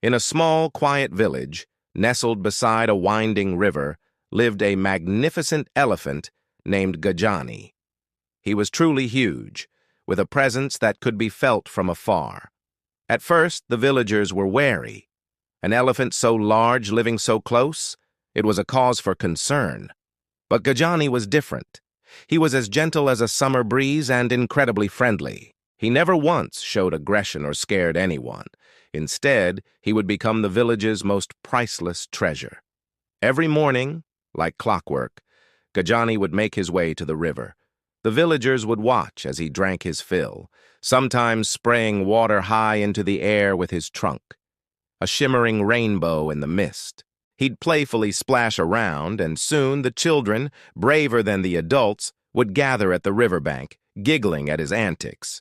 In a small, quiet village, nestled beside a winding river, lived a magnificent elephant named Gajani. He was truly huge, with a presence that could be felt from afar. At first, the villagers were wary. An elephant so large living so close? It was a cause for concern. But Gajani was different. He was as gentle as a summer breeze and incredibly friendly. He never once showed aggression or scared anyone. Instead, he would become the village's most priceless treasure. Every morning, like clockwork, Gajani would make his way to the river. The villagers would watch as he drank his fill, sometimes spraying water high into the air with his trunk, a shimmering rainbow in the mist. He'd playfully splash around, and soon the children, braver than the adults, would gather at the riverbank, giggling at his antics.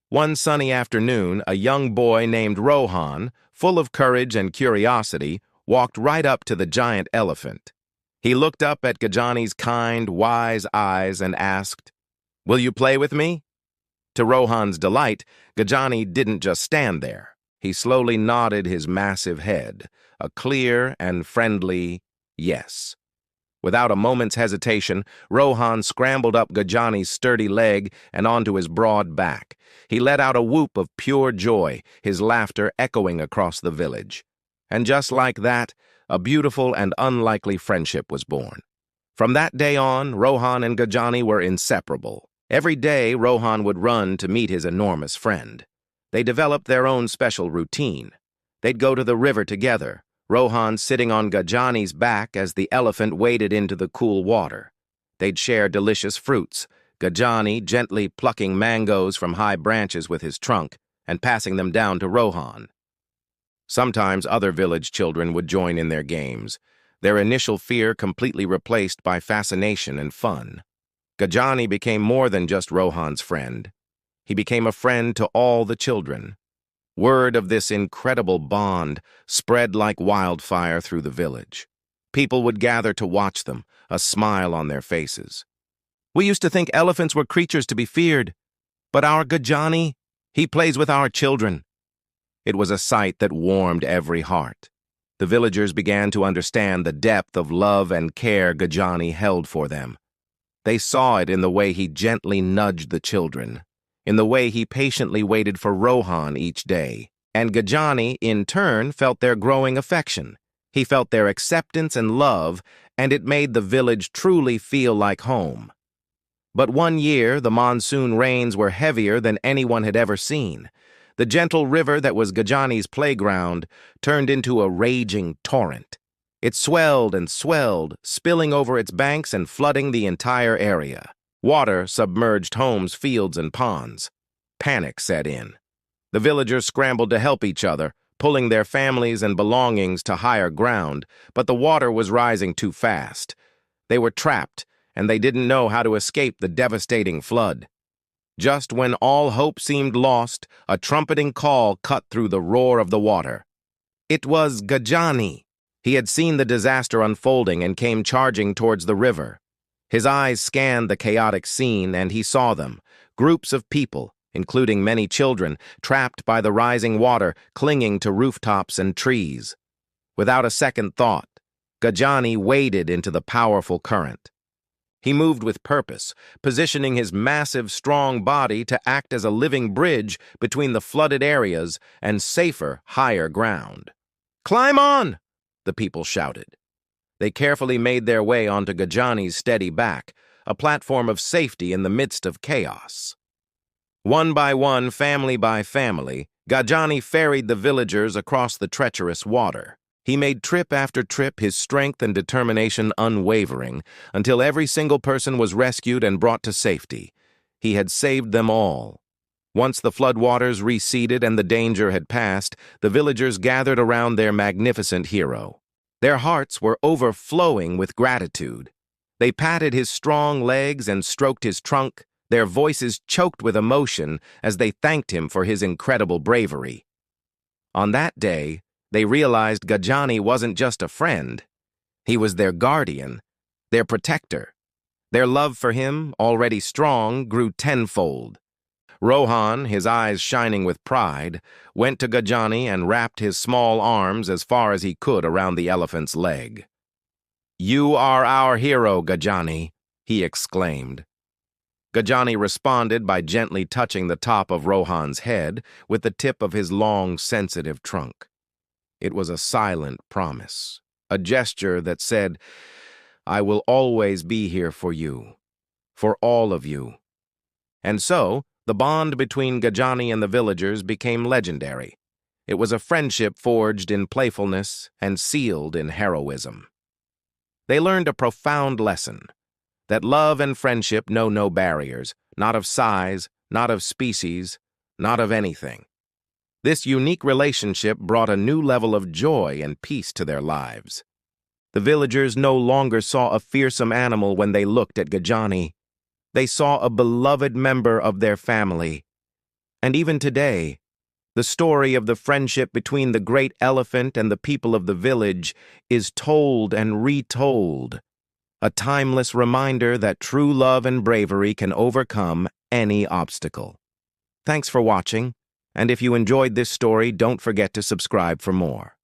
One sunny afternoon, a young boy named Rohan, full of courage and curiosity, walked right up to the giant elephant. He looked up at Gajani's kind, wise eyes and asked, "Will you play with me?" To Rohan's delight, Gajani didn't just stand there. He slowly nodded his massive head, a clear and friendly yes. Without a moment's hesitation, Rohan scrambled up Gajani's sturdy leg and onto his broad back. He let out a whoop of pure joy, his laughter echoing across the village. And just like that, a beautiful and unlikely friendship was born. From that day on, Rohan and Gajani were inseparable. Every day, Rohan would run to meet his enormous friend. They developed their own special routine. They'd go to the river together, Rohan sitting on Gajani's back as the elephant waded into the cool water. They'd share delicious fruits, Gajani gently plucking mangoes from high branches with his trunk and passing them down to Rohan. Sometimes other village children would join in their games, their initial fear completely replaced by fascination and fun. Gajani became more than just Rohan's friend. He became a friend to all the children. Word of this incredible bond spread like wildfire through the village. People would gather to watch them, a smile on their faces. "We used to think elephants were creatures to be feared, but our Gajani, he plays with our children." It was a sight that warmed every heart. The villagers began to understand the depth of love and care Gajani held for them. They saw it in the way he gently nudged the children, in the way he patiently waited for Rohan each day. And Gajani, in turn, felt their growing affection. He felt their acceptance and love, and it made the village truly feel like home. But one year, the monsoon rains were heavier than anyone had ever seen. The gentle river that was Gajani's playground turned into a raging torrent. It swelled and swelled, spilling over its banks and flooding the entire area. Water submerged homes, fields, and ponds. Panic set in. The villagers scrambled to help each other, pulling their families and belongings to higher ground, but the water was rising too fast. They were trapped, and they didn't know how to escape the devastating flood. Just when all hope seemed lost, a trumpeting call cut through the roar of the water. It was Gajani. He had seen the disaster unfolding and came charging towards the river. His eyes scanned the chaotic scene, and he saw them, groups of people, including many children, trapped by the rising water, clinging to rooftops and trees. Without a second thought, Gajani waded into the powerful current. He moved with purpose, positioning his massive, strong body to act as a living bridge between the flooded areas and safer, higher ground. "Climb on!" the people shouted. They carefully made their way onto Gajani's steady back, a platform of safety in the midst of chaos. One by one, family by family, Gajani ferried the villagers across the treacherous water. He made trip after trip, his strength and determination unwavering, until every single person was rescued and brought to safety. He had saved them all. Once the floodwaters receded and the danger had passed, the villagers gathered around their magnificent hero. Their hearts were overflowing with gratitude. They patted his strong legs and stroked his trunk, their voices choked with emotion as they thanked him for his incredible bravery. On that day, they realized Gajani wasn't just a friend. He was their guardian, their protector. Their love for him, already strong, grew tenfold. Rohan, his eyes shining with pride, went to Gajani and wrapped his small arms as far as he could around the elephant's leg. "You are our hero, Gajani," he exclaimed. Gajani responded by gently touching the top of Rohan's head with the tip of his long, sensitive trunk. It was a silent promise, a gesture that said, "I will always be here for you, for all of you." And so, the bond between Gajani and the villagers became legendary. It was a friendship forged in playfulness and sealed in heroism. They learned a profound lesson, that love and friendship know no barriers, not of size, not of species, not of anything. This unique relationship brought a new level of joy and peace to their lives. The villagers no longer saw a fearsome animal when they looked at Gajani. They saw a beloved member of their family. And even today, the story of the friendship between the great elephant and the people of the village is told and retold, a timeless reminder that true love and bravery can overcome any obstacle. Thanks for watching, and if you enjoyed this story, don't forget to subscribe for more.